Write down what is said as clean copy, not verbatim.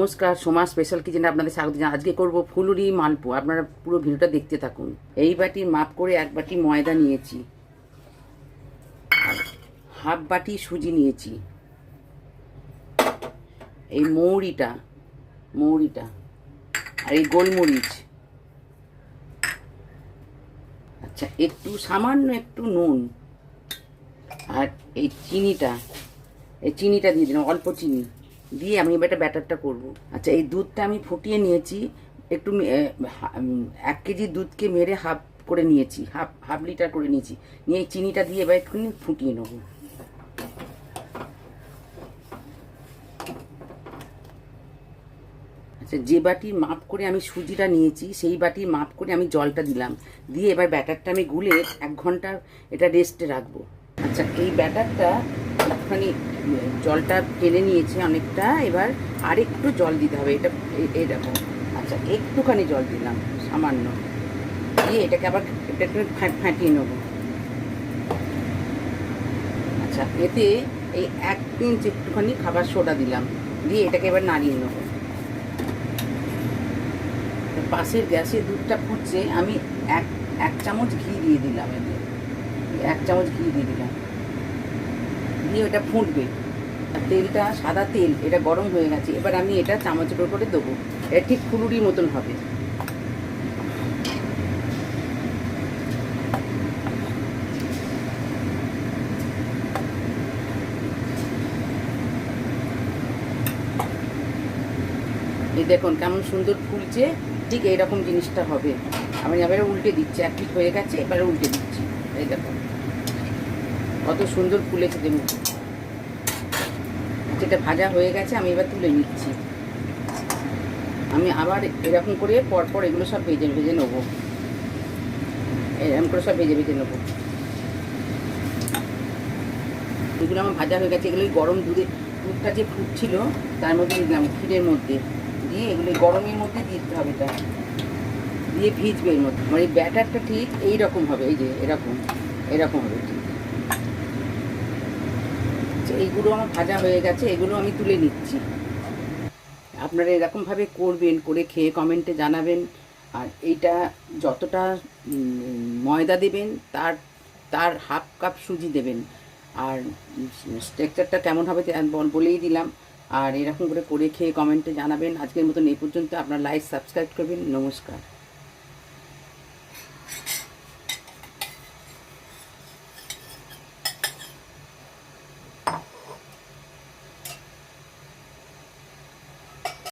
নমস্কার, সোমা স্পেশাল কিচেনে আপনাদের স্বাগত জানাই। আজকে করব ফুলুরি মালপোয়া। আপনারা পুরো ভিডিওটা দেখতে থাকুন। এই বাটির মাপ করে 1 বাটি ময়দা নিয়েছি, হাফ বাটি সুজি নিয়েছি, এই মৌরিটা আর এই গোলমরিচ, আচ্ছা একটু সামান্য একটু নুন, আর এই চিনিটা দিয়ে দিলাম, অল্প চিনি দিয়ে আমি এবার ব্যাটারটা করব। আচ্ছা, এই দুধটা আমি ফুটিয়ে নিয়েছি, একটু 1 কেজি দুধকে মেরে হাফ করে নিয়েছি, হাফ লিটার করে নিয়েছি, নিয়ে এই চিনিটা দিয়ে এবার একটুখানি ফুটিয়ে নেব। আচ্ছা, যে বাটির মাপ করে আমি সুজিটা নিয়েছি সেই বাটির মাপ করে আমি জলটা দিলাম, দিয়ে এবার ব্যাটারটা আমি গুলে 1 ঘন্টা এটা রেস্টে রাখবো। আচ্ছা, এই ব্যাটারটা একটুখানি জলটা টেনে নিয়েছে অনেকটা, এবার আরেকটু জল দিতে হবে, এটা এরকম। আচ্ছা, একটুখানি জল দিলাম সামান্য, দিয়ে এটাকে আবার এটা একটু ফাটিয়ে নেবো। আচ্ছা, এতে এই 1 পিঞ্চ একটুখানি খাবার সোডা দিলাম, দিয়ে এটাকে এবার নাড়িয়ে নেবো। পাশের গ্যাসে দুধটা ফুটছে, আমি এক চামচ ঘি দিয়ে দিলাম, এতে 1 চামচ ঘি দিয়ে দিলাম, দিয়ে ওটা ফুটবে। তেলটা সাদা তেল, এটা গরম হয়ে গেছে, এবার আমি এটা চামচের করে দেবো। এটা ঠিক ফুলুরির মতন হবে। এই দেখুন কেমন সুন্দর ফুলছে, ঠিক এইরকম জিনিসটা হবে। আমি এবারে উল্টে দিচ্ছি, 1 পিঠ হয়ে গেছে, এবারে উল্টে দিচ্ছি। এই দেখুন কত সুন্দর ফুলেছে দেখুন। যেটা ভাজা হয়ে গেছে আমি এবার তুলে নিচ্ছি। আমি আবার এরকম করে পরপর এগুলো সব ভেজে নেবো, এরকম করে সব ভেজে নেবো। এগুলো আমার ভাজা হয়ে গেছে, এগুলো গরম দুধটা যে ফুটছিল তার মধ্যে দিলাম, ক্ষীরের মধ্যে দিয়ে এগুলো গরমের মধ্যে দিতে হবে, এটা দিয়ে ভিজবে এর মধ্যে। মানে এই ব্যাটারটা ঠিক এইরকম হবে, এই যে এরকম হবে ঠিক। এইগুলো আমার ভাজা হয়ে গেছে, এগুলো আমি তুলে নিচ্ছি। আপনারা এরকমভাবে করবেন, করে খেয়ে কমেন্টে জানাবেন। আর এইটা যতটা ময়দা দেবেন তার হাফ কাপ সুজি দেবেন। আর স্ট্রাকচারটা কেমন হবে বলেই দিলাম। আর এরকম করে খেয়ে কমেন্টে জানাবেন। আজকের মতন এই পর্যন্ত। আপনারা লাইক সাবস্ক্রাইব করবেন। নমস্কার।